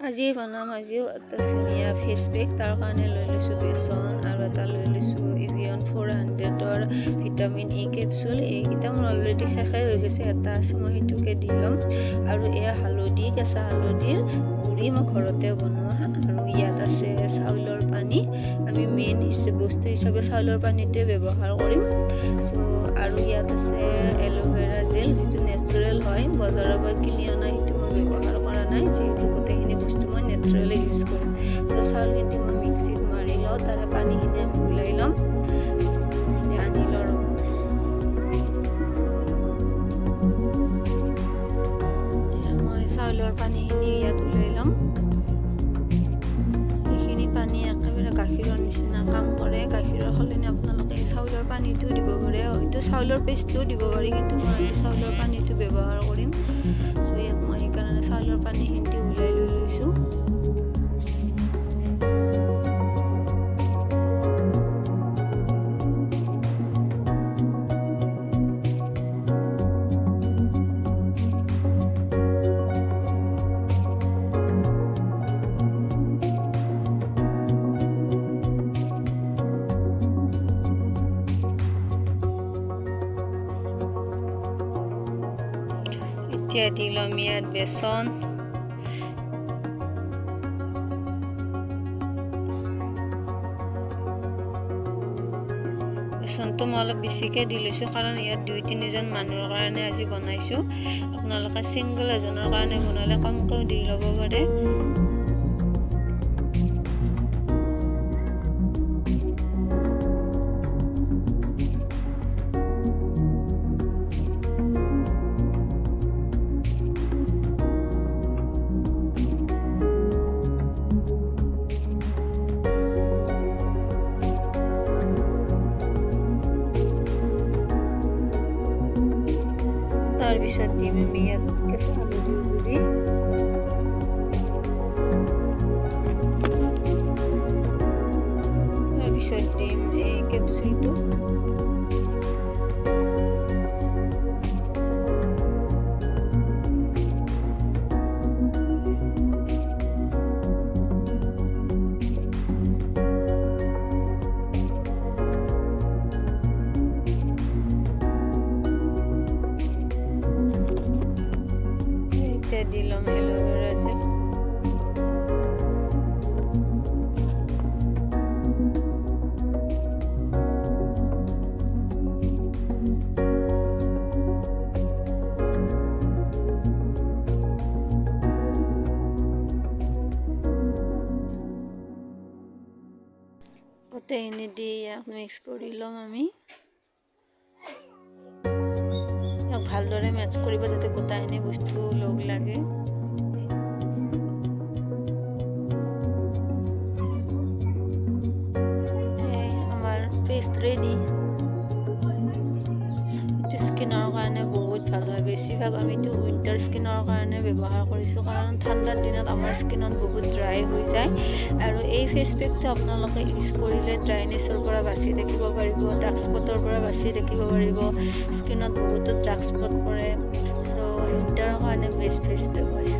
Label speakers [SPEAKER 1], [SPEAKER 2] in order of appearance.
[SPEAKER 1] আজি বনাম এটা ধুনীয়া ফেচ পেক। তাৰ কাৰণে লৈ লৈছোঁ বেচন আৰু এটা লৈ লৈছোঁ এভিয়ন 400ৰ ভিটামিন ই কেপচুল। এইকেইটা মোৰ অলৰেডি শেষেই হৈ গৈছে, এটা আছে মই সেইটোকে দি ল'ম। আৰু এয়া হালধি, কেঁচা হালধিৰ গুড়ি মই ঘৰতে বনোৱা। আৰু ইয়াত আছে চাউলৰ পানী। আমি মেইন বস্তু হিচাপে চাউলৰ পানীটোৱে ব্যৱহাৰ কৰিম। আৰু ইয়াত আছে এল'ভেৰা জেল, যিটো নেচাৰেল হয়, বজাৰৰ পৰা কিনি অনা সেইটো মই ব্যৱহাৰ কৰা নাই, যিহেতু গোটেইখিনি বস্তু মই নেচাৰেলি ইউজ কৰিম। চাউলখিনি মই মিক্সিত মাৰি লওঁ, তাৰে পানীখিনি আমি ওলাই ল'ম। আনি লওঁ, মই চাউলৰ পানীখিনি ইয়াত ওলাই ল'ম। এইখিনি পানী একেবাৰে গাখীৰৰ নিচিনা কাম কৰে। গাখীৰৰ সলনি আপোনালোকে চাউলৰ পানীটো দিব পাৰে, হয়তো চাউলৰ পেষ্টটোও দিব পাৰি, কিন্তু মই আজি চাউলৰ পানীটো ব্যৱহাৰ কৰিম। ইয়াত মই সেইকাৰণে চাউলৰ পানীখিনি ওলাই লৈ লৈছোঁ। এতিয়া দি ল'ম ইয়াত বেচন। বেচনটো মই অলপ বেছিকৈ দি লৈছোঁ, কাৰণ ইয়াত 2-3জন মানুহৰ কাৰণে আজি বনাইছোঁ। আপোনালোকে ছিংগল এজনৰ কাৰণে বনালে কমকৈ দি ল'ব পাৰে। তাৰপিছত দিম আমি ইয়াত কেঁচা হালধিৰ গুড়ি, তাৰপিছত দিম এই কেপচুলটো, দি ল'ম এল'ভেৰা জেল। গোটেইখিনি দি ইয়াক মিক্স কৰি ল'ম আমি। ইয়াক ভালদৰে মেচ কৰিব, যাতে গোটেইখিনি বস্তু লগ লাগে। আমাৰ পেষ্ট ৰেডি। এইটো স্কিনৰ কাৰণে বহুত ভাল হয়। বেছিভাগ আমিতো উইণ্টাৰ স্কিনৰ কাৰণে ব্যৱহাৰ কৰিছোঁ, কাৰণ ঠাণ্ডাৰ দিনত আমাৰ স্কিনত বহুত ড্ৰাই হৈ যায়। আৰু এই ফেচ পেকটো আপোনালোকে ইউজ কৰিলে ড্ৰাইনেছৰ পৰা বাচি থাকিব পাৰিব, ডাৰ্ক স্পটৰ পৰা বাচি থাকিব পাৰিব। স্কিনত বহুতো ডাৰ্ক স্পট পৰে, উইণ্টাৰৰ কাৰণে বেষ্ট ফেচ পেক হয়।